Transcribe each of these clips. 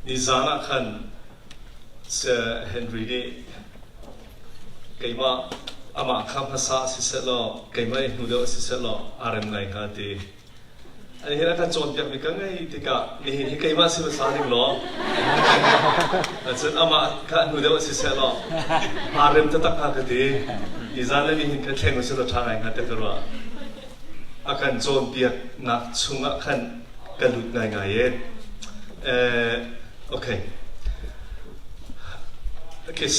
นิจานะขันเซเฮนรีนี่ไกมาอามาคำภาษาสิเสลอไกมาเนูเดอสิเสลออารมณ์ไงฮะทีอันนี้นะกันโจนเปียกมีกันไงที่กะนี่ไกมาสิภาษาหนึ่งหรอส่วนอามากันนูเดอสิเสลออารมณ์จะตักหากันทีนิจานะนี่เห็นกันแข่งกันสิเราทางไงฮะแต่ก็ว่าอาการโจนเปียกนักชุ่งขันกันหลุดไงไงโอเค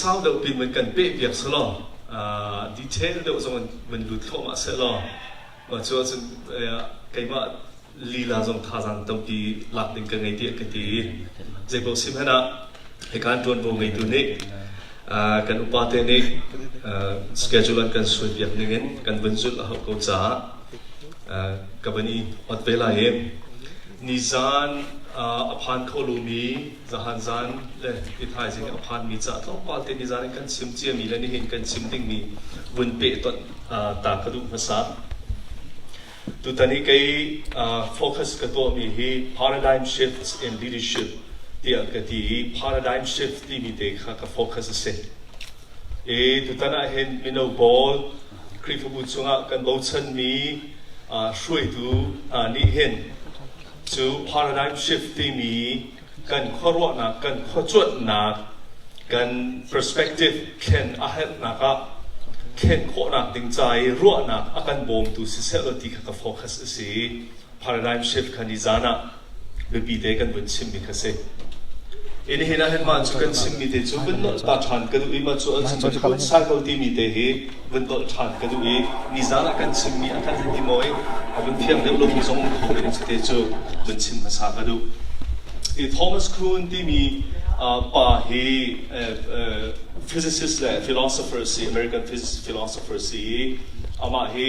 สาวเดี๋ยวปีมันกันเป๊ะเปียกสลอดีเทลเดี๋ยวมันหลุดเข้ามาเสร็จแล้วว่าจะไกมาลีลาจงท่าทางต้องปีหลักหนึ่งกันไงเดียกันทีใจบอกสิมันนะให้การตรวจวงไงตัวนี้กันอุปาเทนี้สเกจูลันกันส่วนเปียกหนึ่งกันบรรจุแล้วก็จะกับวันนี้อัดเวลาเองนิจานอภันโคลูมีจะหันจานเลยที่ไทยจริงอภันมีจัดต้องปาเตนิจานกันซิมเจียมีและนี่เห็นกันซิมดิ้งมีวนเปะต้นตากระดูกภาษาตัวตอนนี้ก็โฟกัสกับตัวมีที่ paradigm shifts in leadership ที่อันก็ที่ paradigm shift ที่มีเด็กค่ะโฟกัสเสร็จตัวตอนนั้นเห็นมีโนบอลคริฟบุตรจงกันโบชันมีช่วยดูนี่เห็นจู paradigm shift ที่มีกันข้อรู้นักกันข้อจดนักกัน perspective เข็นอาเหตุนักเข็นข้อนักดึงใจรู้นักอาการบ่มตัวสิเสลติกับโฟกัสสิ paradigm shift กันนิจานะเบบีเด็กกันบนชิมมิคัสเอันนี้เห็นอาเหตุมันจูกันชิมมิเตจูบนโลตาชันกันดูอีมาจูอันจูกันสายเขาที่มีเตะบนโลชันกันดูอีนิจานะกันชิมมิอาการที่มวยบนเพียงเดียวลงมีสองคนเป็นสเตจูบนชิมภาษากันดูทอมัสครูนที่มีป่าฮี physicist และ philosopher สิ American philosopher สิอามาฮี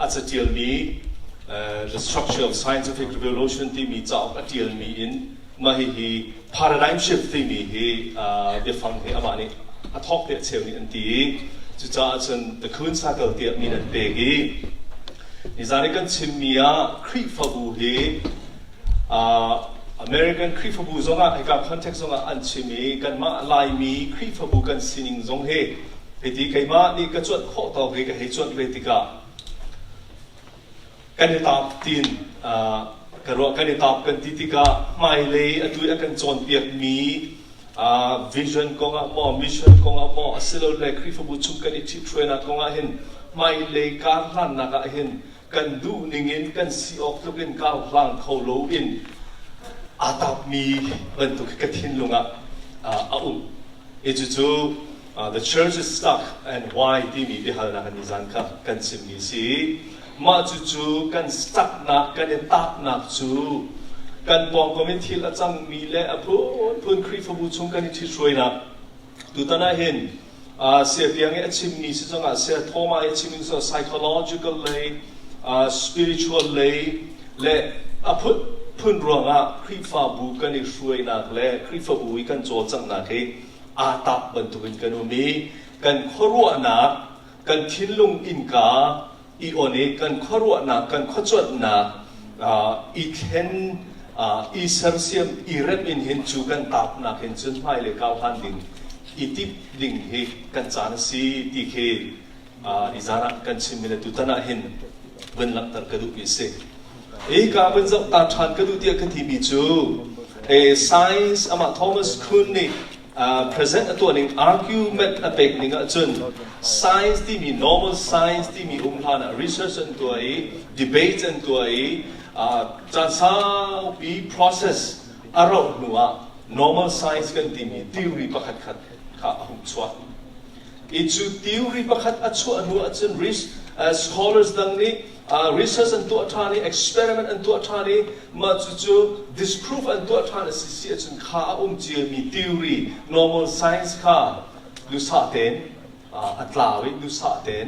อาจจะเดียลมี the structure of scientific revolution ที่มีเจ้าก็เดียลมีอินมาฮี paradigm shift ที่มีฮีเดี๋ยวฟังฮีอามานี่ทอกเดียเชลนี่อันที่จุดจ้าจน the คืนสักเดียมีนั่นเบกีนิจานี่กันชิมมีอะคริฟบูฮีAmerican คริฟบูซงอ่ะให้กับ context ซงอ่ะอันชิมีกันมาลายมีคริฟบูกันสินิงซงเฮเหตุใครมานี่ก็จวดข้อต่อไปก็ให้จวดเวทีกากันตอบตีนกันว่ากันตอบกันติติกาไม่เลยอันตัวกันจวนเปียกมีvision กงอ่ะมอ mission กงอ่ะมอสิโลเลยคริฟบูชุมกันอิทิเทรนกงอ่ะเห็นไม่เลยการลั่นนักเห็นกันดูนิ่งอินกันสีออกทุกินก้าวหลังเขาโลอินอาตับมีเป็นตุกกระทินลงอ่ะจู่ๆthe church is stuck and why ที่มีที่หานักนิจานค่ะกันสิมีสิมาจู่ๆกัน stuck นักกันตักนักจู่กันปองก็ไม่ทิลอาจารย์มีและพูนคริฟบูชงกันที่ช่วยนักดูตาหน้าเห็นเสียเพียงไอ้ชิมนี้สิจังอ่ะเสียโทมาไอ้ชิมนี้ส่วน psychological เลย spiritual เลยและพูนรวงอ่ะคริฟบูกันที่ช่วยนักและคริฟบูกันโจจังนักให้อาตับบรรทุกกันมีกันขรัวนักกันทิ้งลงอินกาอีโอนี้กันขรัวนักกันขจวดนักอีเทนอีเซอร์เซียมอีเรมินเห็นจูกันตับนักเห็นจนไม่เลยก้าวหันดิ่งอีทิบดิ่งเฮกันจานซีที่เฮอิจาระกันชิมเลยตุตนาเห็นบนหลังตัดกระดูกพิเศษการบรรจุตาชันกระดูกเดียกันที่มีจูscience อามาทอมัสคุนนี่present ตัวหนึ่ง argument อเป็กหนึ่งจน science ที่มี normal science ที่มีพานะ research อันตัวdebate อันตัวจันทร์ปี process อารมณ์หนัว normal science กันที่มี theory ประคัดขัดข้าหุ่นชัวอีจู theory ประคัดอัดชัวหนัวจน scholars ดังนี้research อันตัวท่านี้ experiment อันตัวท่านี้มาจู่ๆ disprove อันตัวท่านี้สิจนข้าเจียมี theory normal science ข้าลุสาเตนอัตลาวิลุสาเตน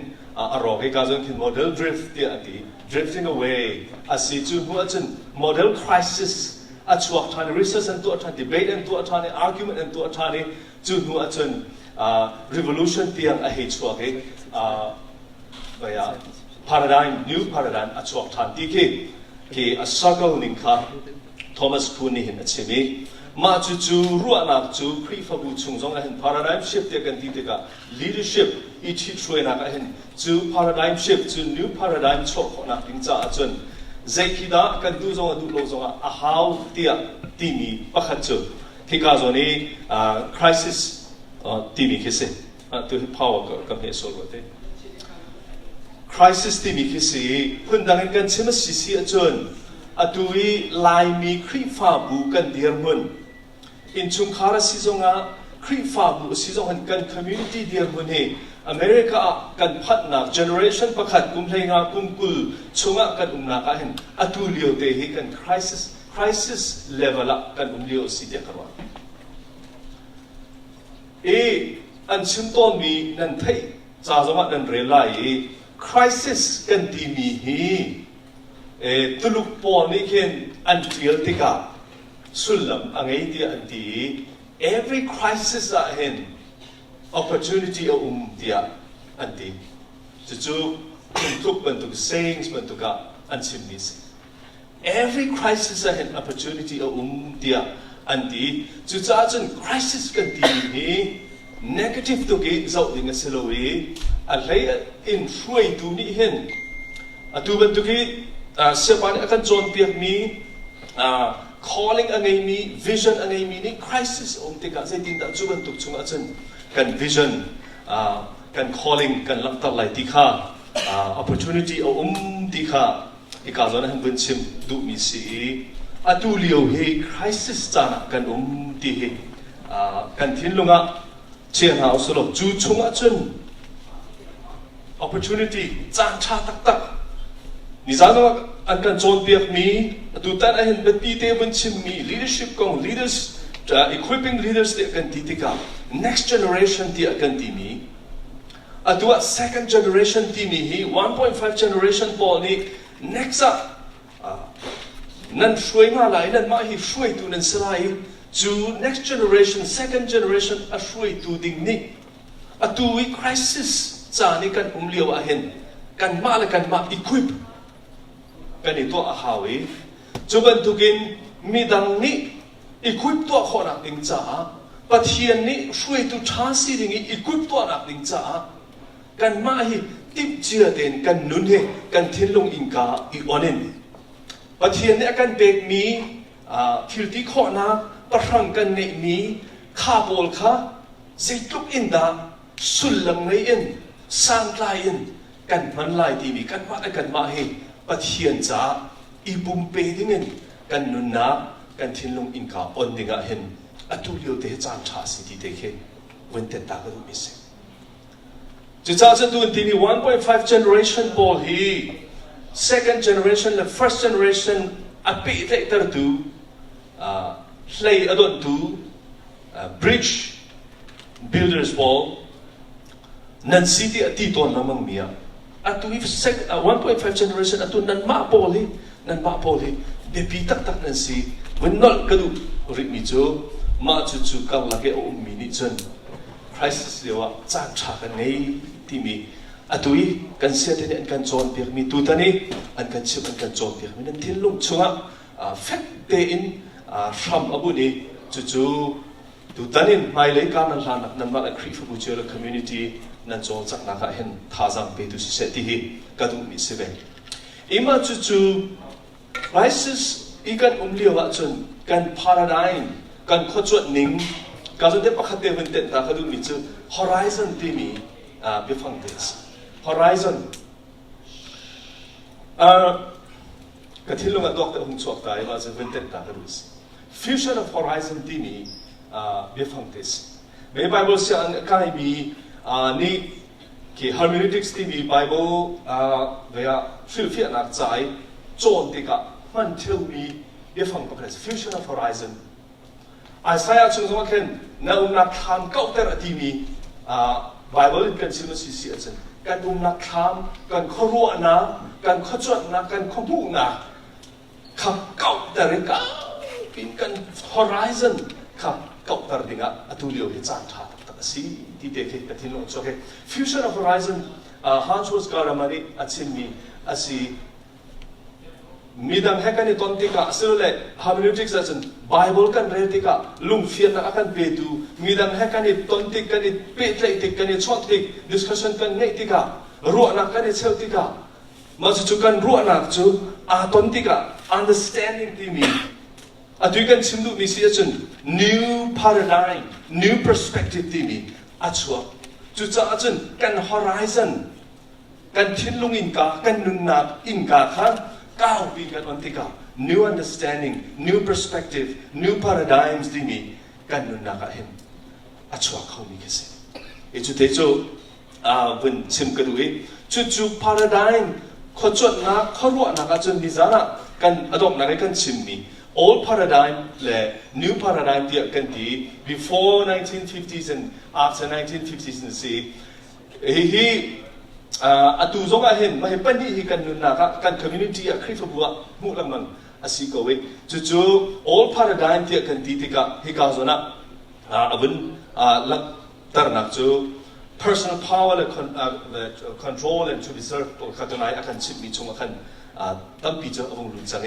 อารมณ์ให้การจนถึง model drift ที่อันที่ drifting away สิจู่หัวจน model crisis อันชัวท่านี้ research อันตัวท่านี้ debate อันตัวท่านี้ argument อันตัวท่านี้จู่หัวจน revolution ที่อันให้ชัวให้paradigm new paradigm อัจฉริยะทันทีที่struggle นิ่งค่ะ Thomas Kuhn ni hin achimi ma chu ruanak chu prefabu chungzong hin paradigm shift te kan ti ka leadership I chi throi na ka hin chu paradigm shift chu new paradigm chok na ting cha chun zaikida kan du zong du lo zong a how tia timi pakhat chu thika zoni crisis timi khise tu power ka me so rote crisis timi khise phundang kan chema sisi achun atui lai mi khri fa bu kan dir mun in chung khara sizonga khri fa bu sizong kan community dir mun he America kan phatna generation pakhat kumhleinga kumkul chunga kan umna ka hen atu lio te hi kan crisis level up kan umlio si te karwa an chimton mi nan thai cha zoma nan relai crisis kan ti mi hi tuluk po ni ken an tial tika sulam angai ti anti every crisis a hen opportunity dia anti chu tuk bentuk sayings bentuka ansimnis every crisis a hen opportunity dia anti chu cha chun crisis kan ti ni negative to ge zau ding selowi a Hlei in hrui tu ni hen atu bentuki sepan akan Cawnpiaknak calling ngeihmi vision ngeihmi ni crisis tika sai tin da chu bentuk chunga chen kan vision kan calling kan laktar lai tikha opportunity tikha ikazona han bunchim du mi si atu lio he crisis chana kan ti he kan thinlunga chen house lo chu chunga chun opportunity chang cha tak tak ni zano an kan Cawnpiaknak atu tan a hen beti te bunchim mi leadership kong leaders equipping leaders te kan titika next generation ti akan timi atua second generation timi hi 1.5 generation po ni next nan shrui nga lai nan ma hi shrui tu nan salai to next generation second generation a shrui tu ding ni atui crisis cha ni kan umlio a hen kan ma equip kan ito a hawi chuban tukin midang ni equip to khona ding cha pathian ni shrui tu thasi ding equip to na ding cha kan ma hi tip chia den kan nun he kan thinlung inka I onin pathian ni akan bek mi thilti khona parang kan ngeihmi kha pawl kha zeitluk inda sullam ngei in sang lai in kan man lai ti mi kan ma he pathian cha I bumpe dingin kan nun na kan thinlung inka on dinga hen atulio te chan tha si ti te khe wente ta ga mi se chu cha chen tu ti ni 1.5 generation pawl hi second generation the first generation api te tar tu Hlei adon tu bridge builders pawl nan city ati ton namang mia atu if 1.5 generation atu nan ma pawl hi bepi tak nan si wenol kadu rit mi chu ma chu kang lage mi ni chen crisis lewa cha cha kan nei ti mi atui kan se te an kan Cawnpiaknak tu tani an kan chip an kan Cawnpiaknak nan thinlung chunga fact te in hram abu ni chu tu tanin mai le kan nan nan ma khri fu chu community nan chol chak na ka hen thazaang pe tu se ti hi kadu mi se be ima chu crisis ikan umlio wa chun kan paradigm kan khochot ning ka zo de pakhate hunten ta khadu mi chu horizon ti mi be phang this horizon ka thilunga doctor hung chok ta ba zo hunten ta khadu future of horizon ti mi be phang this me bible se an kai mi ni ki hermeneutics ti mi bible ya phil na chai chon ti ka man thil mi be phang pa future of horizon Isaiah chung zong ken na tham kau ter ati mi bible kan sim si achen kan tham kan khorua na kan khachot na kan khobu na khap kau ter ka pin kan horizon khap kau ter dinga atulio hi chan tha tak si ti te ke katin lo choke future of horizon han chos garamari achin mi asi มีดังให้กันในตอนที่กะซึ่งเลย hermeneutics อาจารย์ Bible กันเรื่องที่กะลุงเฟียนนักกันเปิดูมีดังให้กันในตอนที่กันในเปิดเลยที่กันในช็อตที่ discussion กันในที่กะรู้นักกันในเชลที่กะมาจู่กันรู้นักจู่ตอนที่กะ understanding ที่มีดูกันชิมดูมีสิ่งอาจารย์ new paradigm new perspective ที่มีชัวจู่จ้าอาจารย์กัน horizon กันทิ้งลงอินกากันนุนนักอินกาค่ะก้าวปีกันวันที่กา new understanding new perspective new paradigms ที่มีกันนุนนักเห็นชัวเขามีแค่สิ่งจุดที่จู่วันชิมกันดูจู่ paradigm เขาจดนักเขารู้นักอาจารย์ดิจานะกันอดมนักกันชิมมี old paradigm และ new paradigm ที่กันที่ before 1950s and after 1950s นี่สิตูจงอาเห็นมาเห็นปัญญากันนุนนักกัน community คริสต์บัวมุกลังมันอาศัยก็เว้จู่ old paradigm ที่กันที่ที่ก็ฮิกาโซนะวันลักตระหนักจู่ personal power และ control and to reserve ขัดตัวไหนอาการชิดมีชงอาการตั้งปีเจอวงลุนจัง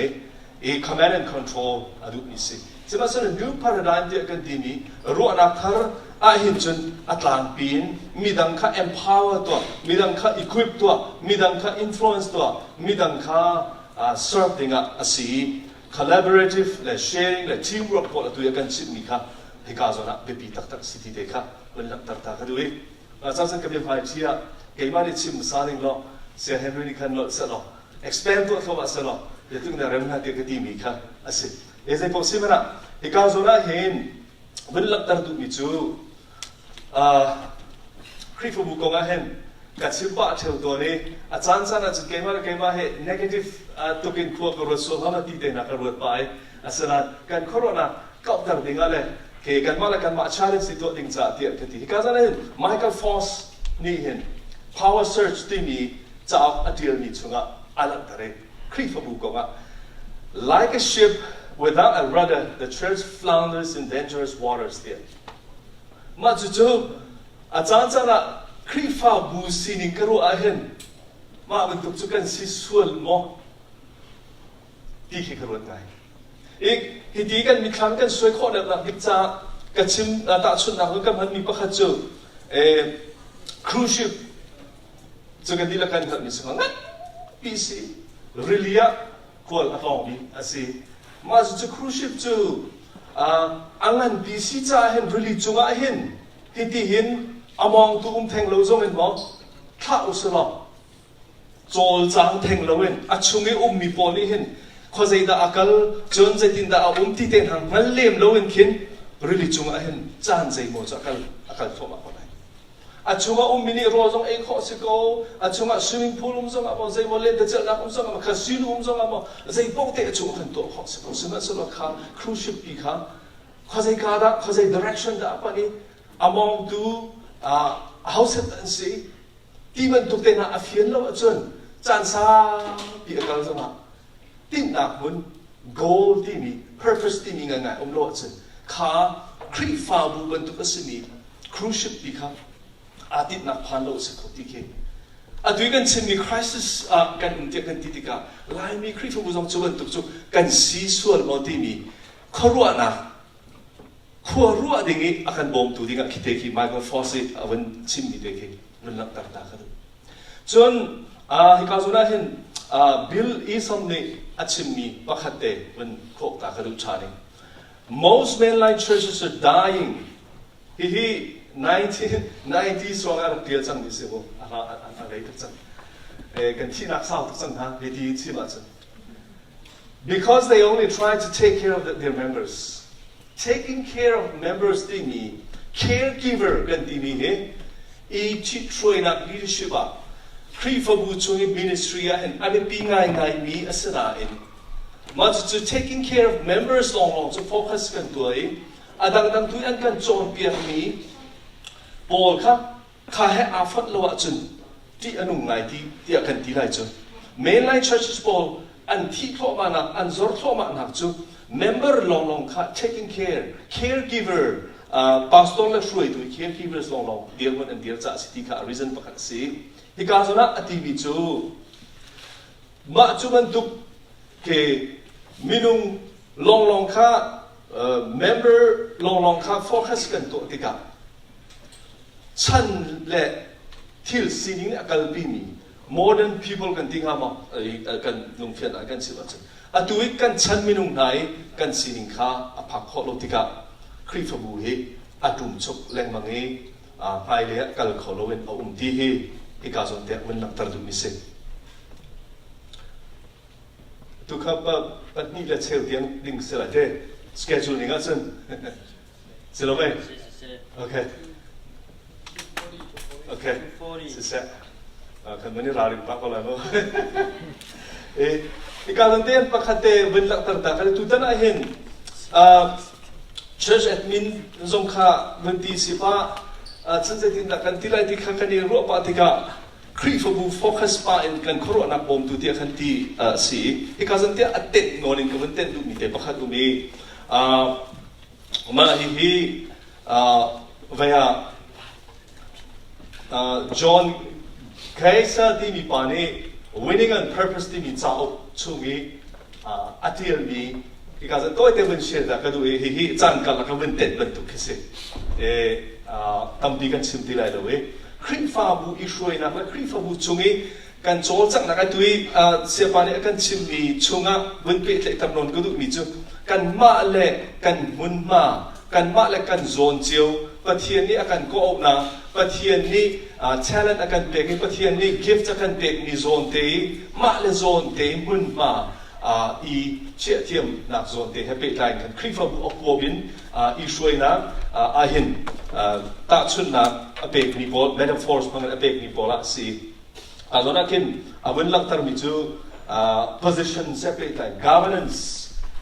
command and control ดูนี่สิซึ่งมันเป็น new paradigm ที่กันที่มีรู้นักทาร์เห็นจนอัตลางปีนมีดังค่า empower ตัวมีดังค่า equip ตัวมีดังค่า influence ตัวมีดังค่า serve ดิ่งอาศัย collaborative และ sharing และ teamwork พวกเราตัวกันชิดมีค่ะให้การส่วนนั้นเป็นปีตักสิทธิเด็กค่ะวันลักตักดูจ้าสังกัดยังไงที่เกี่ยมาได้ชิมสาริงล้อเสียเฮนรี่คันล้อเสร็จล้อ expand ตัวเข้ามาเสร็จล้อเดี๋ยวถึงในเรื่องนั้นเดี๋ยวก็ดีมีค่ะอาศัยเอเซพอสิมันนะให้การส่วนนั้นเห็นวันลักตักดูมีจูคริสต์บุกงเห็นกัดชิบะเท่าตัวนี้อาจารย์สันอาจจะเกี่ยมาให้ negative ตัวกินขวดกระสุนมาตีเตนักกระสุนไปอาศัยนั้นการโควิดน่ะก็ตัดดิ่งอะไรเกี่ยกันมาแล้วกันมา challenge ตัวดิ่งจ่าเดียร์กันที่การนั้นเห็น Michael Foss นี่เห็น power search ที่มีจะเอาอดีตมีช่วงอะไรต่างๆคริสต์บุกงlike a ship without a rudder the church flounders in dangerous waters thereมาจู่อาจารย์จะละคริฟ้าบูสินิกรู้อาเห็นมาเป็นตุกจุกันสิส่วนมอที่ขี้กระโดดไงอีกที่ดีกันมีครั้งกันสวยข้อเด็ดหลักที่จะกระชิมตาชุดหนักกันมันมีประคัตจูครูชิปจะกันดีละกันกันมีสิ่งนั้นปีสิเรียควรลองมีอาศัยมาจู่ครูชิปจูอันนั้นปีสิจะเห็นรีจุงเห็นที่เห็นมองตุ้มแทงเราจงเห็นมั้งข้าอุศลโจลจางแทงเราเห็นช่วงมีปอลี่เห็นข้อใจด่าอักลจนใจตินด่าที่เต็นหังมันเลี้ยมเราเห็นขินรีจุงเห็นจานใจโมจักอักลโทมาคนไหนช่วงมินิโรจงข้อสิโก้ช่วงswimming poolจงมั่งใจโมเล่นเด็กนักจงมั่งคาสิโนจงมั่งใจปกติช่วงขันตัวข้อสิโก้ซึ่งมันสลับข้าครูชิปปีข้าข้อใจการด่าข้อใจ direction ด่าปนี่มองดูhouse and see ที่มันตุกเตน่าเฟียนแล้วจนจานซาปีกกันจังหวะที่หนักมัน goal ที่มี purpose ที่มีไงโลจนข้าคริฟ้าบุบันตุกสิ่งนี้ crucial ปีข้าอาทิตย์นักพันโลสิเขาที่เกี่ยด้วยกันเช่นมี crisis กันเดียกันที่ติกาลายมีคริฟ้าบุจงจุบันตุกจุกันสีส่วนมอที่มีขรัวนะขัวรัวดิ่งนี้อาการบ่มตัวดิ่งคิดเองไมเคิลฟอสซี่วันชิมนี่เด็กนั่นลักตาตากันจนฮิกาซูน่าเห็นบิลอีสัมนี่ชิมมีปักขัดเตะวันโคกตากันดูชาดิ most mainline churches are dying ที่1990s ส่วนอะไรเดียวจังดิสิโบอะไรทุกจังกันที่นักสาวทุกจังฮะที่ที่มาจัง because they only try to take care of their members.Taking care of members ที่มี caregiver กันที่มีที่ช่วยนัก leadership คริฟบูช่วย ministry อันนี้ปีง่ายมีอาศัยมาจะ taking care of members ลองจะ focus กันตัวดังตัวอันกันโจนเปียกมีบอลครับข้าให้อาฟัดละวะจนที่อนุไงที่อากันที่ไรจน mainline churches บอลอันที่โทมานักอันจอร์โทมานักจุmember ลองค่ะ taking care caregiver pastor และช่วยตัว caregivers ลองเดียวกันเดียวจะสิทธิค่ะ reason ประกันสิที่การสนะอธิบิจูมาจุบันตุก ke minung long kha member long kha focus kan to tika chan le thil sining akal pi mi modern people kan tinga ma kan lung fian kan si ba atui kan chan minung nai kan sining kha aphak kholo tika khrifa bu he atum chok leng mangi pai le kal kholowen ti hi ika zon te men nak tar du mi se tu kha pat ni le cheu tiang ding se la te schedule ni nga chen se lo me okay okay se se kan mani ra ri pa ko la no ika zon te pa khate ben lak tar ta ka tu tan a hen church admin zong kha ben ti si pa chen se tin da kan ti lai ti kha kan ni ro pa ti ka khri bu focus pa in kan corona bom tu ti khan ti si ika zan ti atet ngonin ka ten du mi te pakhat du mi ma hi via John kaisa ti mi pa ne winning on purpose ti mi chao chungi atil mi ika zan toy te ben share da ka du hi chan ka la ka ben ten ben tu kise tampi kan sim ti lai lo we khri fa bu I shroi na khri fa bu chungi kan chol chak na ka tui se pa ne kan sim mi chunga bun pe tle tam non ko du mi chu kan ma le kan mun ma kan ma le kan zon chiu pathian ni akan ko op na pathian ni talent akan pe ki pathian ni gift akan pe ni zon te ma le zon te mun ma I chia thiam nak zon te happy line kan khri fa bu op bin I shroi na a hin ta chun na apek ni bol metaphors pangan apek ni bola si azona kin awin lak tar mi chu position separate like governance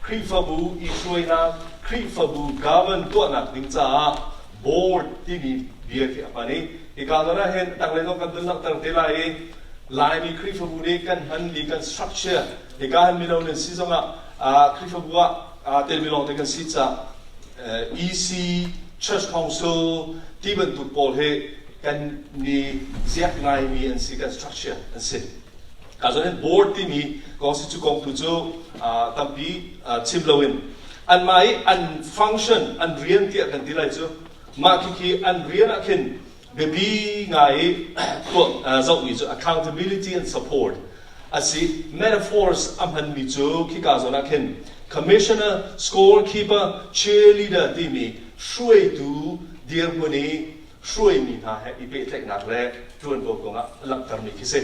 khri fa bu I shroi na khri fa bu govern to na ding cha board ti ni bia ki apani ikazona hen tak le no kan lak tar te lai mi khri fa bu ne kan han li kan structure ikahan mi no ne si zonga khri fa bu tel mi long te kan si cha EC Church Council, Tiban to Paul he can ni ziak ngeihmi and si kan structure and si. Kazonen board timi kasi tu kong tuju tampi chimlowin. An mai an function an rian ti akan tilai chu makiki an rian akin bebi ngai to zau mi chu accountability and support. Asi metaphors amhan mi chu ki kazona kin commissioner, scorekeeper, cheerleader timi shroi tu dear money shroi mi na ha ibe tek nak le tuan bo ko nga lak tar mi kise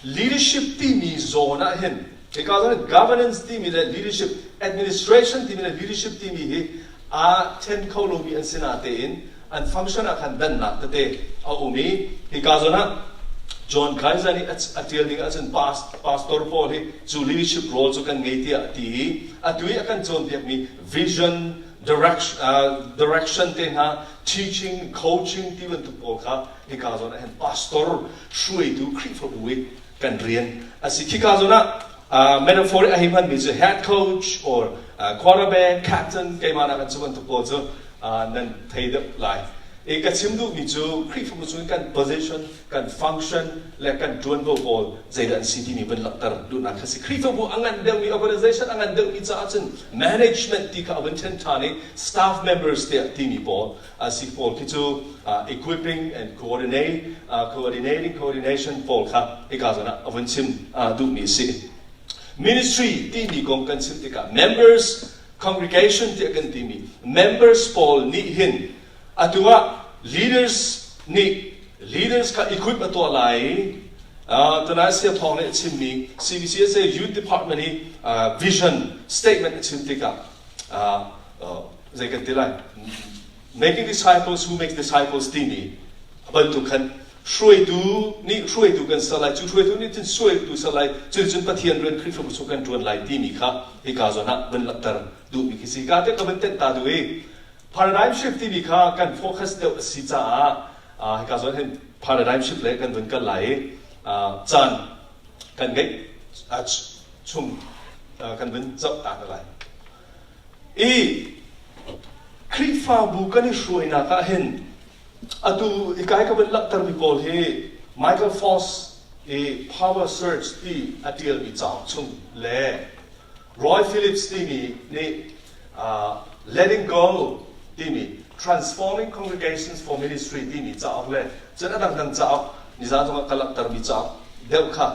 leadership timi zona hen because governance timi le leadership administration timi le leadership timi he a 10 kolomi an senate in and function akan dan na tate a umi because John Kaiser ni atil ding asan pastor Paul he zu leadership role zu kan ngaitu ati atui akan John tiap mi vision direction te ha teaching coaching ti ban tu Paul kha hikazona hen pastor shui tu khri for buwi kan rian asi hikazona metaphor ahiman mi zu head coach or quarterback captain kai mana kan chu ban tu Paul zu nan thai dap lai eka chimdu mi chu khri for chu kan position kan function le kan tuan bo bol zaidan city mi ban laktar du na khasi khri for bu angan deu mi organization angan deu mi cha chen management ti ka ban ten tani staff members te ti mi bol asi bol ki chu equipping and coordination bol kha eka zona avan chim du mi si ministry ti mi kong kan sim ti ka members congregation ti kan ti mi members bol ni hin atua leaders ka equip ato lai tanasia thong ne chimmi CBC USA Youth Department ni vision statement chimtika zai kan tilai making disciples who make disciples tini bantu kan shroi tu kan salai chu shroi tu ni tin shroi tu salai chu chun pathian ren khri fu kan tuan lai tini kha ikazona ban laktar du mi kisi ka te ka ban ten ta du paradigm shift ti kha kan focus de si cha ka zon hen paradigm shift le kan dun ka lai chan kan ngai chung kan dun zap ta lai khri fa bu kan shroi na ka hen atu ikai ka ban lak tar mi pol he Michael Foss power search ti atil mi chang chung le Roy Phillips ที่มีนี่ letting go ที่มี transforming congregations for ministry ที่มีจ้าออกเลยจนดังจ้าออกนิจาตรงกับลักตร์มีจ้าเดี๋ยวค่ะ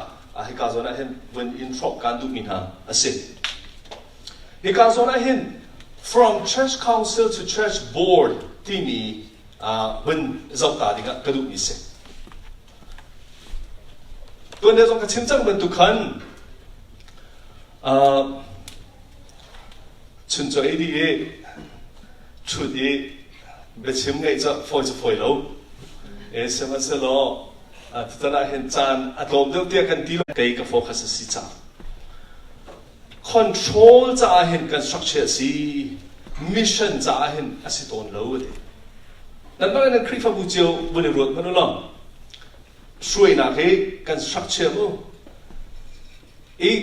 ให้การส่วนนั้นwhen in trop การดูมินหาสิให้การส่วนนั้น from church council to church board ที่มีwhen เจ้าตาดิ่งกระดูกมีสิตัวเดียวกันชิมจังเป็นทุกคนชุนใจดีชุดนี้เป็นชิมไงจะฟอยจะฟอยแล้วสมัยเสร็จแล้วที่ตอนนั้นเห็นจานอารมณ์เดียวกันที่เราเกี่ยวกับโฟกัสสิจ้า control จะเห็นกัน structure สิ mission จะเห็นอาศัยตนแล้วเลยนั่นเป็นนั่นคริสต์บูชาบริรูปมันรู้ช่วยนักให้กัน structure มั้งอีก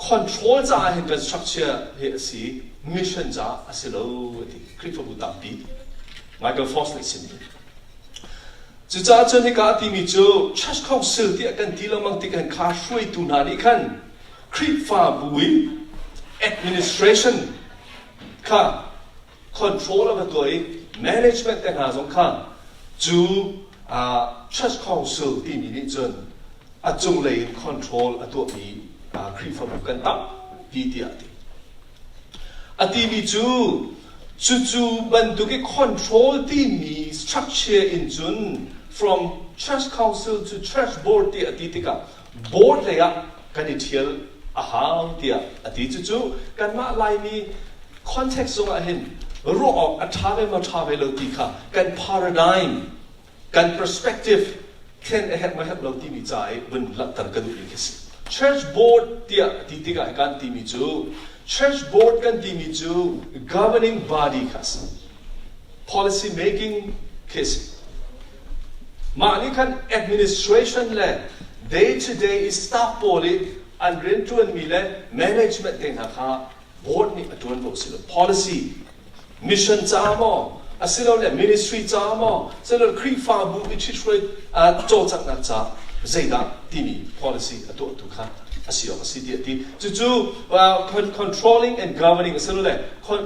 control จะเห็นกัน structure เห็นสิ mission จะอาศัยแล้วเลยคริสต์บูชาปีไม่ก็ false เลยสิจุดจ้าจนที่การที่มีจู church council ที่กันที่เรามังที่กันข้าช่วยตุนานี่กันคริสต์ฟ้าบุย administration ข้า control อะไรตัวเอง management แต่งหาสงข้าจู church council ที่มีนี่จนจงเลย control ตัวมีคริสต์ฟ้าบุกันตั้งที่ที่ที่มีจูบรรทุก control ที่มี structure in จุน from church council to church board ที่กับ board เลยกันที่เที่ยวหาวที่จูกันมาลายมี context ตรงนั้นเห็นรู้ออกท้าไปมาท้าไปเราที่ค่ะกัน paradigm กัน perspective เช่นมาให้เราที่มีใจบนหลักฐานกันดูอีกสิ church board ที่กับกันที่มีจูchurch board กันที่มีจู governing body ค่ะ policy making ค่ะมานี่กัน administration เลย day to day staff body อันเรียนจวนมีเลย management เองนะคะ board นี่จวนบอกสิเลย policy mission จ้ามอสิเราเนี่ย ministry จ้ามอสิเราครีฟ้าบุอิชิช่วยโจจักนักจ้าใจดักที่มี policy ตัวทุกค่ะสิเดียที่จู่ๆ controlling and governing สิเราเนี่ย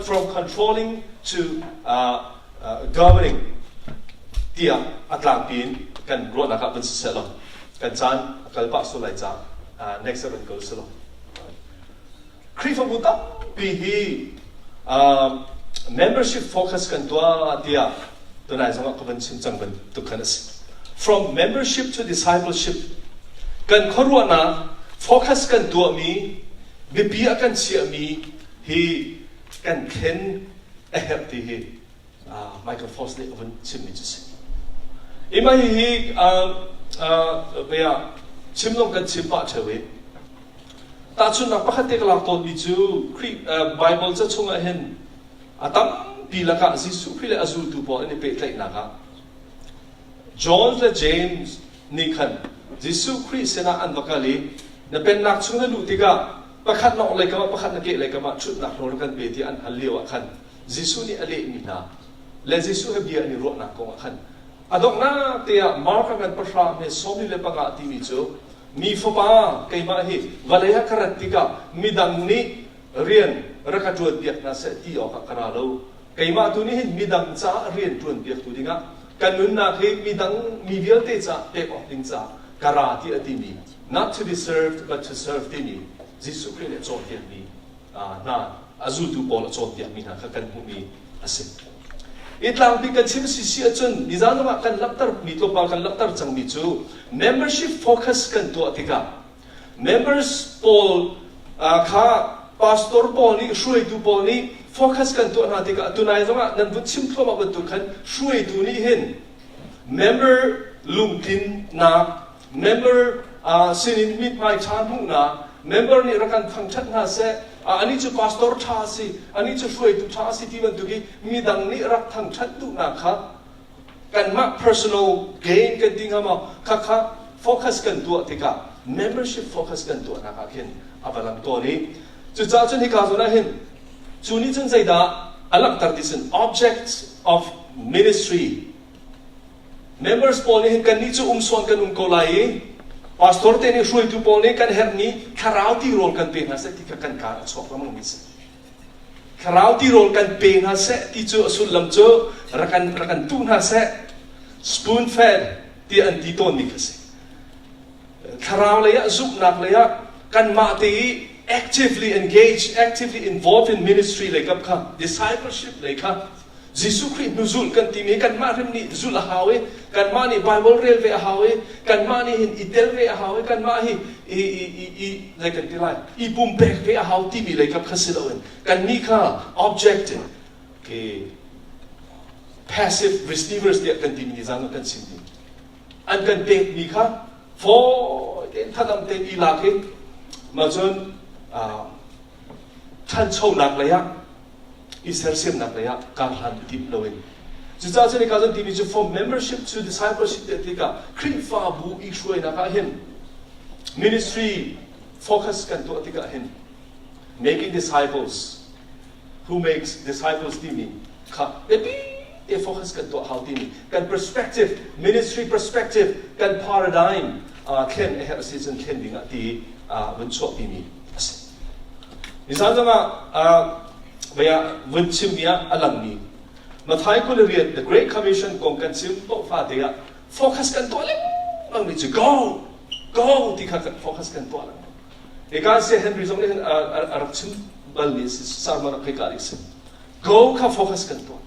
from controlling to governing ที่อัตลังปีนกันรวดนะครับเป็นเสร็จแล้วกันจานกันปักสุดเลยจ้าnext เป็นก็สิเราครีฟ้าบุตรปีฮี membership focus กันตัวไหนสังกัดเป็นชิมจังเป็นทุกคนสิ from membership to discipleship กันขรวนะ focus กันตัวมีบิบีกันเชียมีฮีกันเข็นที่ฮีMichael Foss เลยเป็นชิมนี่จุดสิอีมาฮีเบียชิมลงกันชิมปะเฉยแต่ชุนนักปะคัตเตกหลักตัวมีจูคริBible จะช่วยเห็นตั้งปีละกันซิสุพิเลอซูตูปอนี่เป็นอะไรนะคะจอห์นและเจมส์นี่คันซิสุคริสต์นะอันบักลีนั่นเป็นนักช่วยลูติกาประคัตนอกเลยก็มาประคัตนักเกเลยก็มาชุดนักโน้นกันเป็นที่อันฮัลเลวะคันซิสุนี่อะไรมีนะและซิสุเฮบีอันนี้รวดนักกงคันดอกน้าเตียมาร์กันประชาเมสอมิเลปะกาที่มีจูมีฟบ้าใครมาฮีวลัยครัติกามีดังนี้เรียนรักจวนเบียกน่าเสียที่ออกกระเราใครมาตัวนี้เห็นมีดังจ้าเรียนจวนเบียกตัวนี้งะกันนุนนักเห็นมีดังมีเดียวเตจ้าเด็กออกดิ้งจ้ากระราที่อดีมี not to be served but to serve ที่มีจิสุครีเนี่ยโจทย์อย่างนี้น่าอาจูดูบอลโจทย์อย่างนี้นะกันพวกนี้อาศัยอีกหลังปีกันชิมสิสิจนนิจานุมากันลับตร์มีตัวปากันลับตร์จังมีจู membership focus กันตัวที่กะ members poll ข้าpastor Paul ni ช่วยดู Paul ni focus กันตัวนาทีกะตัวนายสงะนั่นบุญชิมทั่วมาบรรทุกกันช่วยดูนี่เห็น member ลุงกินนา member สินิมิตไม่ชานหุ่นนา member นี่รักกันทั้งชัดนาเสอันนี้จะ pastor ชาสิอันนี้จะช่วยดูชาสิที่บรรทุกมีดังนี้รักทั้งชัดดูนะคะกันมา personal gain กันดิ้งมาค่ะ focus กันตัวที่กะ membership focus กันตัวนะคะเห็นอัปลังตัวนี้จุดจ้าจนที่การส่วนนั้นเห็นจุดนี้จนใจด่าอันหลักตัดดิฉัน objects of ministry members พอนี้เห็นกันนี้จะส่วนกันโกไล pastor เตนี่ช่วยตัวปอนี่กันเฮนี้คาราวที่โรลกันเป็นนะเสที่กันการชอบมันมิสคาราวที่โรลกันเป็นนะเสที่เจอสุดลำเจอรักันตู้นะเสสปูนเฟดที่อันที่ต้นนี่ก็เสคาราวเลยอะซุกนักเลยอะกันมาที่ actively engage actively involved in ministry เลยครับค่ะ discipleship เลยค่ะยิสุคริสต์นุจุลกันทีนี้กันมาเรื่องนี้จุลหาเวกันมานี่ Bible เรียนเวหาเวกันมานี่อิตาลีเวหาเวกันมานี่อะไรกันที่ไรปุ่มเบกเวหาที่มีเลยครับข้าศึกเอากันนี่ค่ะ objective passive receivers เดียกันที่มีจานกันสิ่งนี้อันกันเบกมีค่ะพอถ้าทำเต็มอีหลักมาจนท่านโชว์หนักเลยอะอิสราเอลนักเลยอะการหันทิพย์เลยจุดจ้าเช่นการที่มีจุด from membership to discipleship เด็กๆคริสฟ้าบูอีกช่วยนะครับเห็น ministry focus กันตัวที่ก็เห็น making disciples who makes disciples ที่มีค่ะเด็กfocus กันตัวเขาที่มีกัน perspective ministry perspective กัน paradigm เข็นเอเฮอร์ซิสเข็นดิ่งที่วันชั่วที่มีนิสัยจะมาเวลาวันชิมเนี่ยอลังนี้มาท้ายก็เลยเรียน the Great Commission ของกันชิมโตฟ้าเดีย focus กันตัวเล็กมันมีจะ go ที่เขา focus กันตัวเล็กในการเสียเฮนรี่ตรงนี้อารักชิมบัลลิสสารมันให้การอีกสิ่ง go เขา focus กันตัว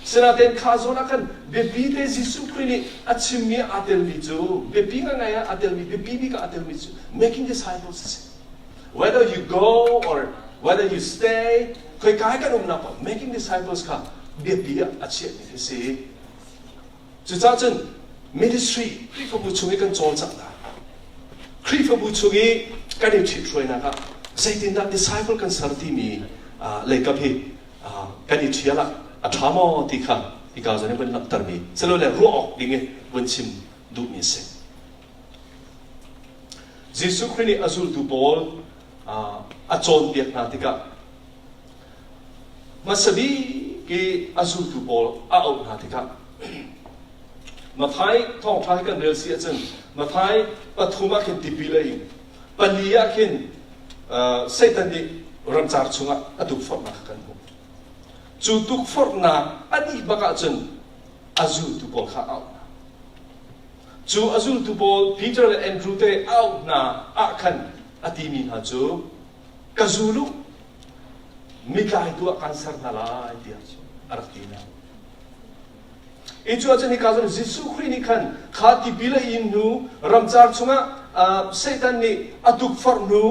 เสนาเต็นข้าโซนักันเบบบี้เดซิสุครีนี่อัดชิมเนี่ยอัดเดลมิจูเบบบี้กันไงอัดเดลมิเบบบี้ก็อัดเดลมิจู making disciples whether you go or whether you stay เคยกายกันนับ making disciples ค่ะเบียบีอาเชียนี่คือสิจุดจ้าจน ministry คริสต์ผู้ช่วยกันโจรจังนะคริสต์ผู้ช่วยกันยิ่งชิดช่วยนะครับเสด็จนัก disciple กันสารที่มีเลยกับพี่กันยิ่งเชียร์ละอัฐามอที่ค่ะที่กาวจะเนี่ยเป็นนักตรมีสรุปเลยรู้ออกดิ่งวันชิมดูมีเสยิสุคริสต์อาจุลดูบอลอาจารย์เบียกนาติกะมาสบีกีอาจุลตูบอลอาอุนาติกะมาท้ายท่องท้ายกันเรียลเสียจังมาท้ายปฐุมะขินติปิเลยปลียะขินเซตันดิรัมจาร์ชุงะอดุกฟอร์นักกันบุจูดุกฟอร์นักอันนี้บักจังอาจุลตูบอลข้าเอาจูอาจุลตูบอลปีเตอร์และแอนดรูเตเอานาอาคันอาทิมีนาจูกาจูลุมิกายตัวกันสัรนาลายเดียอารักตีนะอีจูอาจารย์นี่การจะยิสุครินิคันขาติบิลอินนูรัมจาร์ชุงะเซตันนี่อดุกฟอร์นู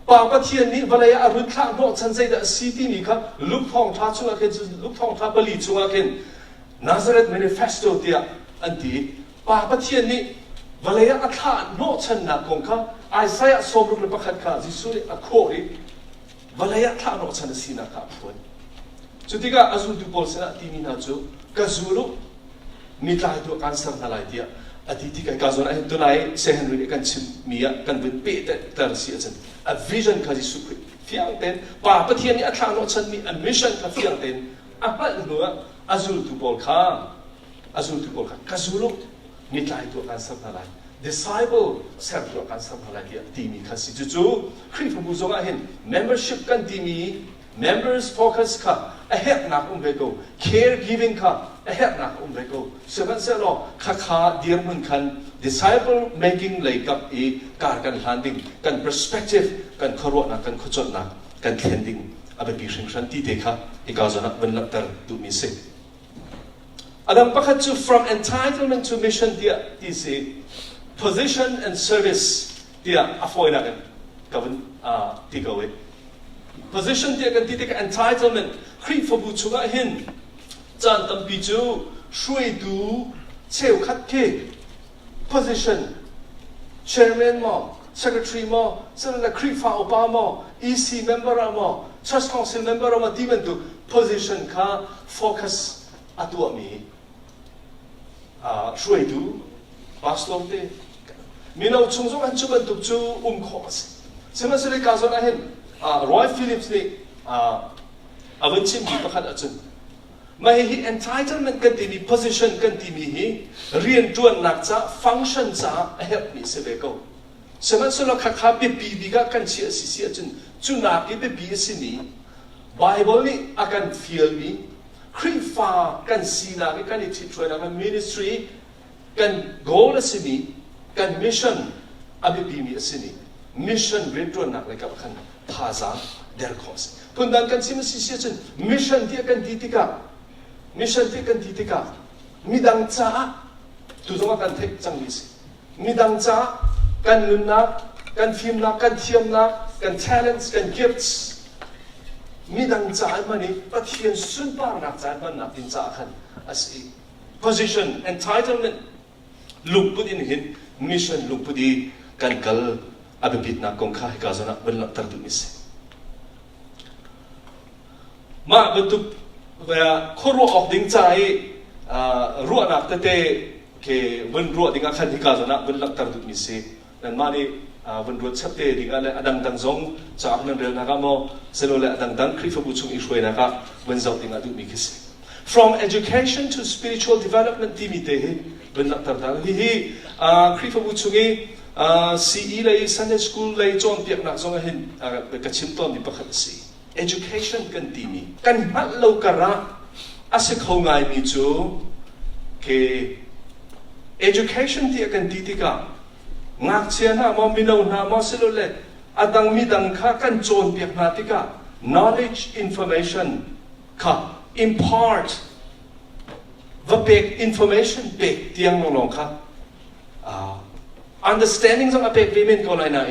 ป่าวเทียนนี่วลัยอารุณข้าโนชันใจดสีที่นี่ครับลุกทองท้าชุงะเข็นลุกทองท้าบลีชุงะเข็นนาซาเรตเมนิเฟสโตเดียอันที่ป่าวเทียนนี่วลัยอาข้าโนชันนักของข้าไอไซอาสมรุกเลปขัดข้ายิสุเลยอโคริวลัยข้าโนชันสีนักข้าพูดจุดที่ก็อาจุลดูบอลเสนาที่มีนาจูกาจูลุมีหลายตัวการสังหารเดียอดีตที่การส่วนไอ้ตัวไหนเซฮันรีกันชิมมีอ่ะกันเป็นเป๊ะแต่ละเสียจังa vision ข้าจิสุคริฟิอังเต็นป่าประเทศนี้อัตราโนชันมี a mission ข้าฟิอังเต็นอ่ะพัดหนูอ่ะอาจุลดูบอลข้ากาจูลุมีหลายตัวการสังหาร disciple เสร์ฟตัวการสังหารเดียที่มีข้าสิจู่คริสต์ผู้ทรงเห็น membership กันที่มี members focus ค่ะahead นักเบโก้ care giving ค่ะahead นักเบโก้ส่วนเสร็จแล้วข้าเดียร์มันคัน disciple making เลยกับการกัน handling กัน perspective กันขรวดนักกันขจรนักกัน handling อาเบบีชิงชันที่เด็กค่ะที่การจะนักเป็นหลักการดูมิสิอันนั้นประคัตจู from entitlement to mission ที่สิ position and service ที่อฟอยนักกันกับที่เขาposition ที่กันที่กัน entitlement คริสต์ผู้ช่วยเห็นจานตั้มปีจูช่วยดูเชี่ยวขัดเก position chairman มั้ง secretary มั้งสิ่งนั้นคริสต์ฟ้าอุปามั้ง EC member มั้ง church council member มั้งที่มันดู position ค่ะ focus อัตัวมีช่วยดู pastor เต้มีเราชงกันจุบันตุกจูขอสสิ่งนั้นสุดท้ายการส่วนเห็นรอยฟิลิปส์นี่วันชิมมีประคัตอาจารย์ ไม่ให้ entitlement กันที่มี position กันที่มีเรียนจวนนักจะ function จะ help มีเสกเอาสมัยสุดเราข้าไปบีก็กันเสียสิจนนักที่ไปบีสินี้ Bible นี่อาการ feel มีคริสฟ้ากันสีนักกันที่ช่วยนัก ministry กัน goal สินี้กัน mission อาไปบีมีสินี้ mission เรียนจวนนักเลยกับกันภาษาเดลคอสพุ่นดันกันสิมันสิเสียจน mission ที่กันที่ติกาmissionที่กันที่ติกามีดังจ้าทุกอย่างกันเทคจังวิสิมีดังจ้ากันนุนนักกันฟิล์มนักกันเทียมนักกัน talents กัน gifts มีดังจ้ามันนี่ปะเทียนสุนปานักจ้ามันนักดินจ้าขัน as a position entitlement ลุกพุดินหิน mission ลุกพุดีกันกัลอาบิดนักกงข้าให้กาซนะเป็นหลักตรดุมิสิมาบรรทุกเวลาคนรัวออกดิ้งใจรัวนักเตะเกี่ยวันรัวดิ้งขันที่กาซนะเป็นหลักตรดุมิสินั่นมานี่วันรัวชัดเตะดิ้งอะไรดังซงจากนั้นเรื่องนะครับโมเสร็จแล้วดังคริฟบุชุงอิช่วยนะครับวันเสาร์ดิ้งดุมิสิ From education to spiritual development ที่มีเตะเป็นหลักตรดุมิคริฟบุชุงCE เลย Sunday School เลยจอนเปียกหนักซงเห็นกระชิมต้นนี่ประคับสิ education กันที่มีกันมัดเรากระอาศัยเขาไงมีจูเค education ที่กันที่ติกางักเชียนะมอมิโนนะมอสิโลเลอดังมีดังข้ากันจอนเปียกหนักติกา knowledge information ค่ะ impart ว่าเปียก information เปียกเตียงน้องๆค่ะunderstanding สำหรับเด็กวิมินก็เลยนะ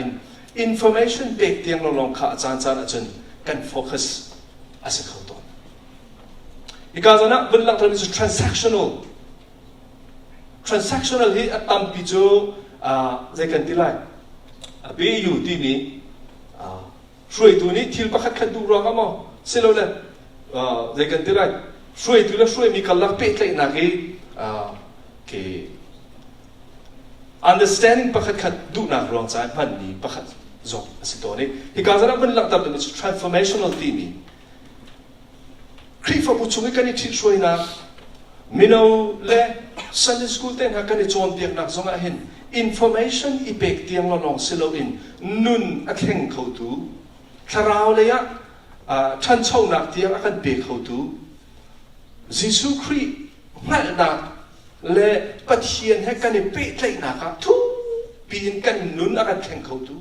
information เด็กเตียงลงๆค่ะอาจารย์กัน focus อาศัยเขาตัวอีกการนั้นเป็นหลักฐานที่ transactional ที่ตามพิจูใจกันที่ไรไปอยู่ที่นี่ช่วยตัวนี้ที่ประคัดขัดดูรังมั้งเสร็จแล้วใจกันที่ไรช่วยตัวแล้วช่วยมีกันลักเป็ดเลยนะเกunderstanding ประคัดดูนักร้องใจมันนี่ประคัดจบสิตัวนี้ที่การนั้นเป็นหลักฐานเป็น transformational ที่มีคริสต์ผู้ช่วยกันที่ช่วยนักมิโนเล่ Sunday School เต้นหากันที่จอนเปียกนักสงฆ์เห็น information อีเป็กเตียงลองสิโลอินนุนอักแห่งเขาดูคราวเลยท่านเช่านักเตียงอักเบกเขาดูยิสุคริสต์ไม่นักและปะเทียนให้กันในเป๊ะเลยนะครับทุกปีนกันนุนอาการแข่งเขาดู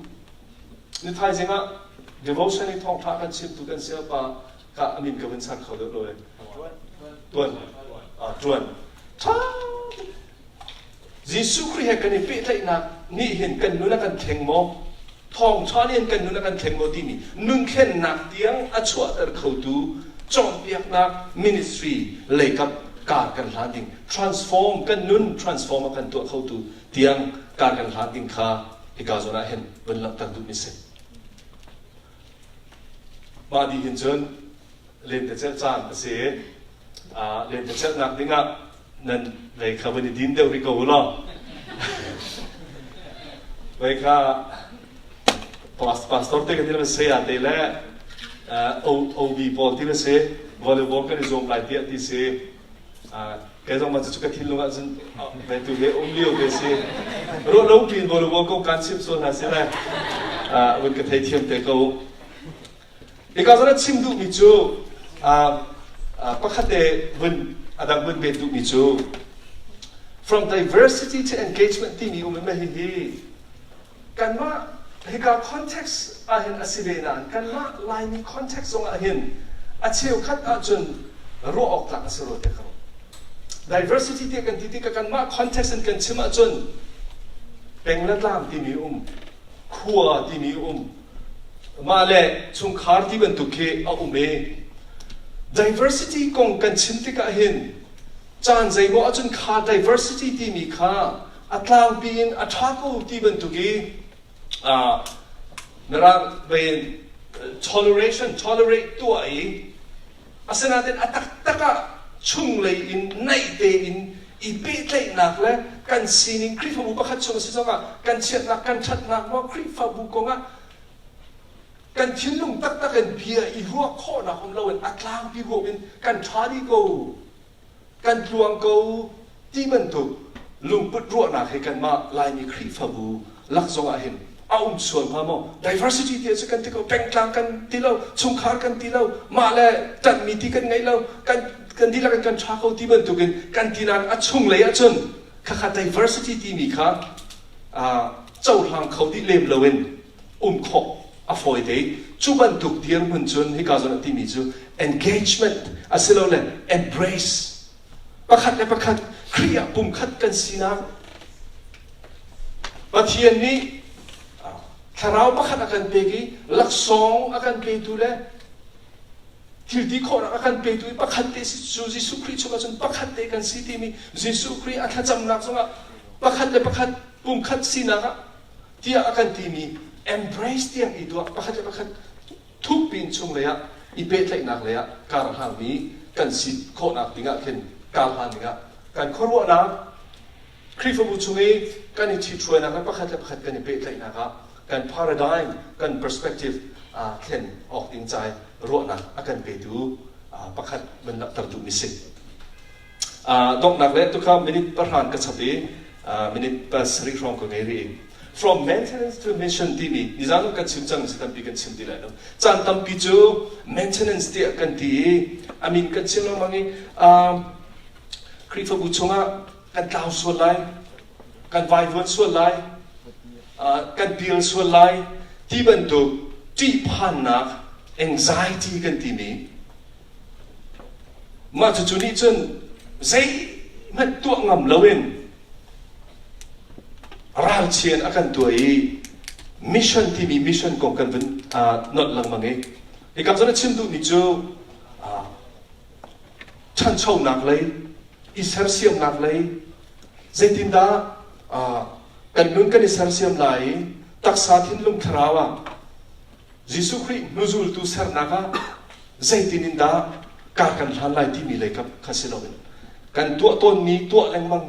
นี่ไทยจริงอ่ะ devotion ในท้องพระกันชิมตุกันเสียปะก็อามินกับวินสันเขาเลยจวนท้ายิสุคริสต์ให้กันในเป๊ะเลยนะนี่เห็นกันนุนอาการแข่งโมท้องช้อนเห็นกันนุนอาการแข่งโมที่นี่นุนแค่หนักเตียงอัจฉริยะเขาดูจอมเปียกนัก ministry เลยกับการกันหาดิ่ง transform กันนุ่น transform กันตัวเขาดูเตียงการกันหาดิ่งข้าที่กาโซนาเห็นเป็นหลักตั้งดูมิเซมาดีเห็นจนเล่นแต่เจ้าจานเสียเล่นแต่เจ้าหนักดิ่งนั่นเลยข้าวันนี้ดินเดียวริโก้ล่ะเลยข้าpastor เต็กันที่เราเสียแต่ละOB พอที่เราเสียวอลเลย์บอลกันในโซนปลายเตี้ยที่เสียkaya macam cuka tilu kat sen, betul le umliu kesi. Ro pin bolu bolu kansip so nasilah, wen ketai tiam tekau. Ika sana sim du micu, pakate wen adang wen betu micu. From diversity to engagement ti ni umemeh kan ma hika context ahin asilenan, kan ma line context ong ahin, achiu kat ajun ro ok tak asiro tekau. Diversity ที่กันที่กันมา context กันชิมาจนเป็นระดับที่มีขัวที่มีมาเลยชุงคาร์ที่เป็นตุกเเอาเม diversity กงกันชิมที่กันเห็นจานใจว่าจนขา diversity ที่มีค่าอัตลางปีนอัตรากูที่เป็นตุกนั่นแหละเป็น tolerate ตัวเองอาศัยนั่นอัตตะchungเลยอินในเตอินอีเป๊ะเลยหนักเลยกันซีนิคริฟบุกขัดชงสิจังกันเชียดหนักกันชัดหนักว่าคริฟบุกงะ กันทิ้งลุงตักกันเบียอีรัวข้อหนักของเราอักลางพี่หัวเป็นกันชาดีกูกันพลวงกูที่มันถูกลุงปุดรัวหนักให้กันมาลายมีครีฟบูลักษณะเห็นเอาส่วนพามอ diversity ที่จะกันที่เขาแบ่งกลางกันที่เราชุมขากันที่เรามาแล้วจัดมีที่กันไงเรากันที่เรากันชาเขาที่มันถูกกันที่นั้นอัดชุงเลยอัดจนข้า diversity ที่มีค่ะเจ้าทางเขาที่เล่มเราเองขอavoidจุบันถูกเดียร์มันจนให้การสนที่มีจู engagement อาศัยเราเลย embrace ประคัดและประคัดเคลียร์ปุ่มคัดกันสินะประเทศนี้ถ้าเราประคัดอาการเปกี้หลักสองอาการเปตุเลยที่ที่คนอาการเปตุประคัดเตสิจูจิสุครีชก็จนประคัดเตกันสิที่มีจิสุครีอาจจะจำนักสงะประคัดและประคัดปุ่มคัดสินะที่อาการที่มี embrace ที่ยังอีตัวประคัดทุกปีนช่วงเลยอีเปตเลยนักเลยการหามีกันสิโคนักติงะเข็นการหาติงะการขรัวนะคริฟบุช่วงนี้กันอีที่ช่วยนะครับประคัดกันอีเปตเลยนะครับการ paradigm กัน perspective เข็นออกติงใจรัวนะอาการเปดูประคัดมันนักตัดดูมิสิต้องนักเล่นทุกคำมินิประธานกษัตริย์มินิปัสริรองกับเงรีfrom maintenance to mission ที่มีนิจานุกันชิมจังสิตัมปีกันชิมดีเลยนะจันตัมปีจู maintenance ที่กันที่อามินกันชิมแล้วมั้งคริฟบุชงะกันดาวส่วนไรกันไวเวิร์ดส่วนไรกันเบียร์ส่วนไรที่บรรทุกที่พันนัก anxiety กันที่มีมาจุดนี้จนใจมันตัวงำเลวินราเชียนอาการตัวมิชชั่นที่มีมิชชั่นของกันเป็นนอตลังมังเองไอ้คำสั่งชิมดูนี่จูฉันชอบนักเลยอิสราเอลนักเลยเจตินดากันนุ่นกันอิสราเอลเลยตักสาธินลุงทราวะยิสุครีนุซูลตุสรนักเจตินินดาการกันทันไลที่มีเลยครับข้าศึกเราเป็นกันตัวต้นนี้ตัวแรงมัง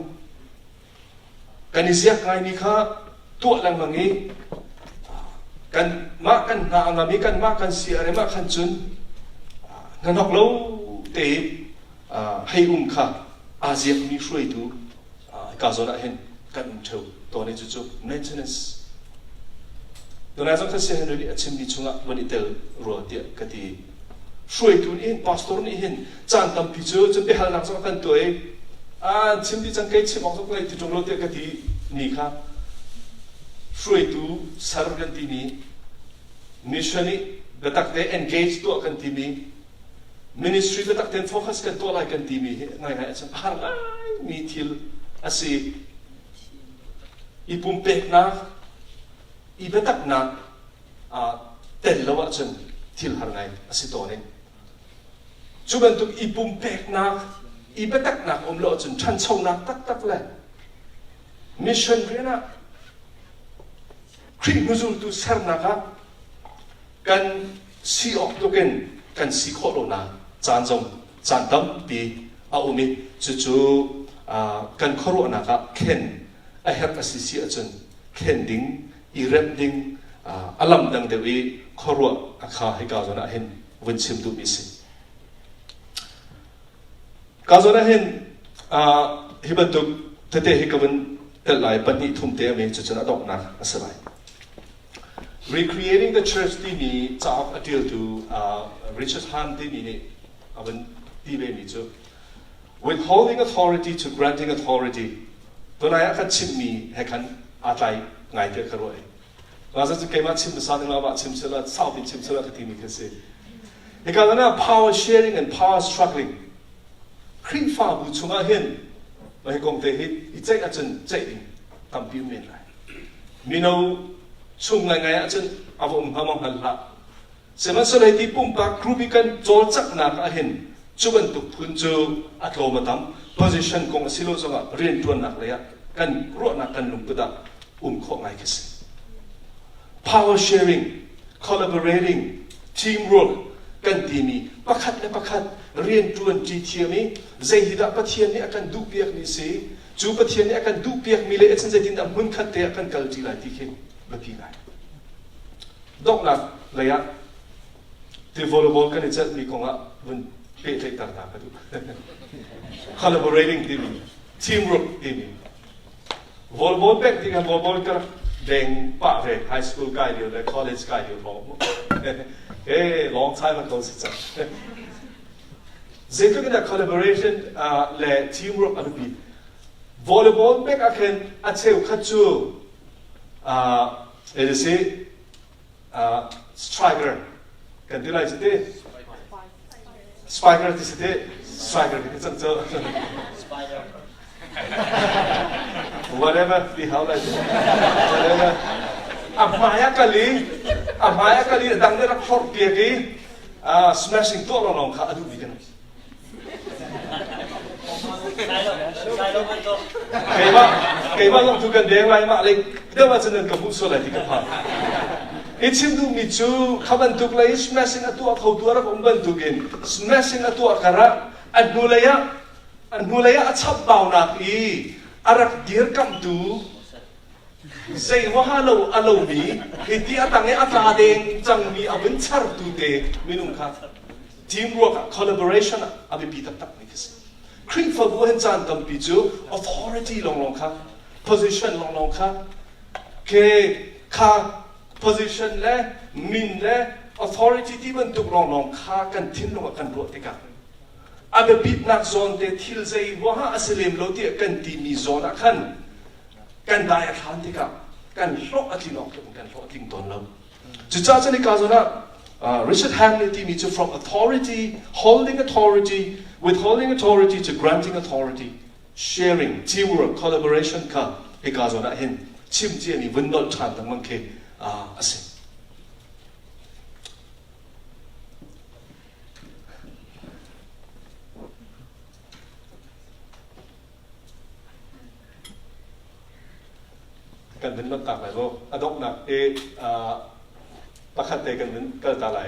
กันอิสยาไงนี่ค่ะตัวแรงมังงี้กันมากันนาอังมีกันมากันเสียอะไรมากันจุนงั้นหอกเราเตะให้ค่ะอาเซียนมีช่วยดูการสอนเห็นกันเท่าตัวนี้จุด maintenance ตัวนั้นต้องเสียให้เราชิมดิชงะวันนี้เตอรัวเดียกันที่ช่วยดูนี่เห็นพาสตอร์นี่เห็นจานตั้มพิจูจนไปหาหลักสำคัญตัวชิมดิจังเกยชิมออกจากเลยที่ตรงเราเดียกันที่นี่ครับช่วยดูสารกันที่นี่มิชชั่นนี้เบตักเต engage ตัวกันที่นี่ ministry เบตักเต focus กันตัวอะไรกันที่นี่ไงฉันหามีทิลอาศัยอีปุ่มเป็กนะอีเบตักนะเต็มแล้วว่าฉันทิลหาไงอาศัยตัวนี้จุบันตุกอีปุ่มเป็กนะอีเบตักนักโลจนฉันชงนักตักเลยมิชชั่นเรียนนะครีมุซูลตุสรนักกันสีออกตัวกันสีโคโรนาจานจงจานตั้มปีอาอุมิจู่กันโคโรนาก็เข็นไอเฮปสิสีจนเข็นดิ้งอีเรมดิ้งอลัมดังเดวีโคโรอาคาให้กาจนะเห็นวันชิมดูมิสิกาจนะเห็นฮิบันตุเตเตฮิกวันเตลายปันนิทุมเตมีจุดนะดอกนักอาศัยrecreating the church ที่มีจากอดีตดูRichard Hrang ที่มีนี่วันที่เป็นมิจู withholding authority to granting authority ตัวนั้นอาจชิมมีให้กันอะไรไงเดียวกันด้วยเราจะเกี่ยวกับชิมภาษาหนึ่งเราว่าชิมเสร็จแล้วสาวที่ชิมเสร็จแล้วที่มีแค่สิ่งในการนั้น power sharing and power struggling ครีฟ้าบุชงอาเห็นมาให้กองเตหิตอีเจ๊อาจารย์เจ๊ดิทำพิมพ์ไม่ได้มีโนช่วงไงอาจารย์เอาผมพามองหันละเสมาสลายที่ปุ่มปากครูพิกันโจจักนักอาเห็นจุบันตุกพุนจูอัตโลมาทำ position ของสิโลสงะเรียนตัวนักเลยกันรัวนักกันลุงกุดะข้อไงกันสิ power sharing collaborating teamwork กันที่มีประคัดและประคัดเรียนตัวจีเทียมีใจหิดะประเทียนนี่อาการดูเปียกนี่สิจูประเทียนนี่อาการดูเปียกมีเลยอาจารย์ใจดินดำมุ่งขัดเตะอาการกัลจีไลที่เข่งแบบที่ไหนดอกนัก ระยะที่วอลเลย์บอลกันจะมีกองอ่ะมันเป๊ะเลยต่างๆกันดู collaborating ที่มี teamwork ที่มีวอลเลย์บอลเป็นที่กันวอลเลย์บอลกันเด้งป่าเร่ไฮสคูลไกด์เดียวและคอลเลจไกด์เดียวลองlong time ago สิจ๊ะเจ้าก็ได้ collaboration และ teamwork อะไรบีวอลเลย์บอลเป็นอะไรอาเชลคัตจูเอเดซี striker กันที่ไรสิเต้ spiker ที่สิเต้ striker ที่จังเจอ whatever ที่เขาได้ whatever amaya kali dang ne rakhor pia ki smashing to long kha adu bi kan kaiba long tu kan deng lai ma le de wa chen ka bu so la ti ka pha ichim du mi chu khaban tuk lai smashing atu a khau tu ra kom ban tu gen smashing atu a kara anulaya a chap baw na ki arak dir kam tu say wahalo alo mi hiti atange atadeng chang mi abin char tu te minum kha teamwork collaboration abi pi tak ni kis creep for bu hen chan tam pi chu authority long kha position long kha ke kha position le min le authority ti ban tuk long kha kan thin long kan ro te ka abi bit nak zone te thil sei waha aselem lo ti kan ti mi zone khanกันได้ทันที่กับกันโลกอธินอกกันโลกทิ้งตนเราจุดจ้าจะในการสนทนาRichard Hrang ที่มีจุด from authority holding authority withholding authority to granting authority sharing teamwork collaboration ค่ะในการสนทนาเห็นชิมเจียมีวันนอลชันตั้งมันเคสิกันเป็นรถตักไหลบ่อดอกหนักประคัตเตกันเป็นเกิดอะไร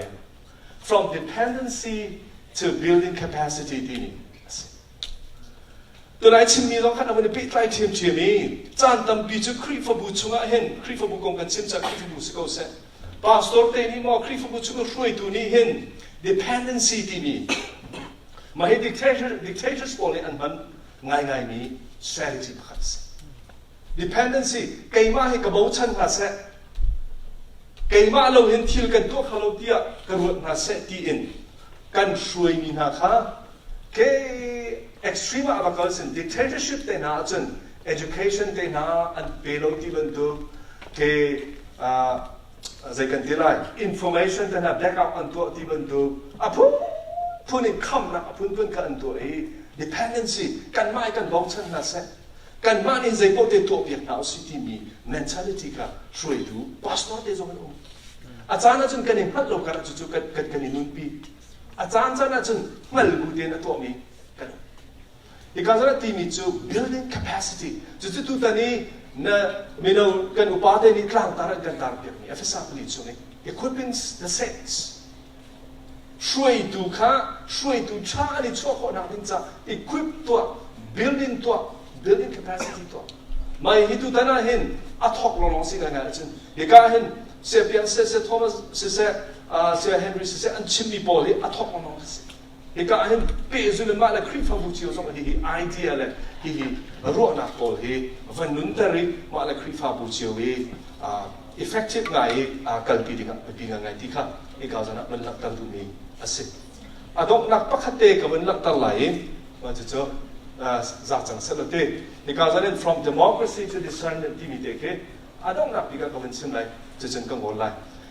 from dependency to building capacity ที่นี่ตัวไหนชิมมีต้องขัดเอาไว้ในปีกไล่เทียมเชียมีจานตำปีจุครีฟบูชุงเห็นครีฟบูกงกันชิมจากครีฟบูสกอเซปาสตอร์เตนี่มอครีฟบูชุงช่วยตัวนี้เห็น dependency ที่นี่มาให้ dictators บอกเลยอันมันง่ายมี strategy ประคัตdependency ไกมาให้กระบอกชันหาเสไกมาเราเห็นทิลกันตัวเขาเราเดียกระรวดหาเสตีอินกันช่วยมีนาคาเก extreme อะไรก็สิ่ง dictatorship เตน่าจน education เตน่าอันเป็นเราที่มันดูเกใจกันที่ไร information เตน่า backup อันตัวที่มันดูพูนี่คำนะพูนกันอันตัวdependency กันไม่กันบอกชันหาเสกันมาในใจพวกเด็กตัวเปียกหนาวสิที่มี mentality ก็ช่วยดูพาสปอร์ตเดซมันอาจารย์นั่นจนกันยังพัดลมกันจู่ๆกันนุ่นปีอาจารย์นั่นจนมาลูกเดนตัวมีกันอีกการนั้นที่มีจู่ building capacity จู่ๆตัวนี้นะมีเรากันอุปาเดนี่กลางตาระกันตาเปียกนี่ FSA ผลิตส่วนนี้ equipping the saints ช่วยดูข้าช่วยดูชาในช่วงของนักดินจ้า equip ตัว building ตัวbuilding capacity ตัวไม่ฮิตุตนาเห็นอัฐกลงสิ่งอะไรจนเด็กเห็นเสียเปียนเสียโทมัสเสียเฮนรี่เสียอันชิมมีบอลอัฐกลงสิ่งเด็กเห็นเป๊ะจนมาแล้วคริฟาบูจิโอส่งที่ไอเดียเลยที่รัวนักบอลที่วันนู้นแต่ริมาแล้วคริฟาบูจิโอeffective ไงการปีดิ่งปีงไงที่ข้าเอกาจนะมันหลักตั้งตรงนี้สิอดอกนักปักขัดเตะกับมันหลักตั้งไหลมาจะเจอจากจังเสด็จในการนั้น from democracy to discernment ที่มีเด็กอาต้องนับปีกันก็เป็นสิ่งไรจะจึงกังวลไร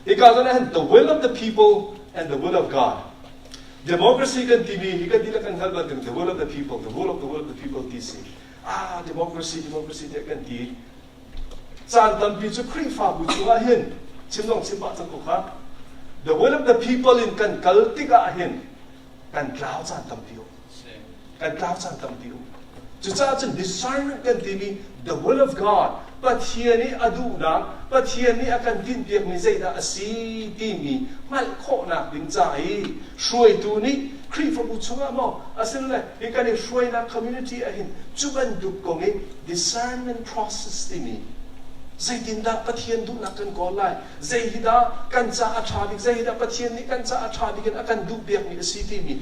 ในการนั้น the will of the people and the will of God democracy กันที่มีกันที่ละกันทันถึง the will of the people the will of the people ที่สิdemocracy เด็กกันที่จานตันปีจุครีฟ้าบุจุอาเห็นชิมลองชิมบ้าจังกุค่ะ the will of the people in กันกัลติกาเห็นกันกล่าวจานตันปีกันกล่าวจานตันปีจุดจ้าจึง discernment กันที่มี the will of God ปัจเจียนี้อดูนะปัจเจียนี้อาการกินเปียกมีใจดาสีที่มีมันโคนักดึงใจช่วยตัวนี้ครีฟบุชงอ่ะมั้งอาศัยเลยอีกการนี้ช่วยนัก community อ่ะเห็นจุบันดุกงเอง discernment process ที่มีใจ zai tin da pathian du na kan ko lai zai hida kan cha a tha dik zai hida pathian ni kan cha a tha dik kan akan du biak mi si ti mi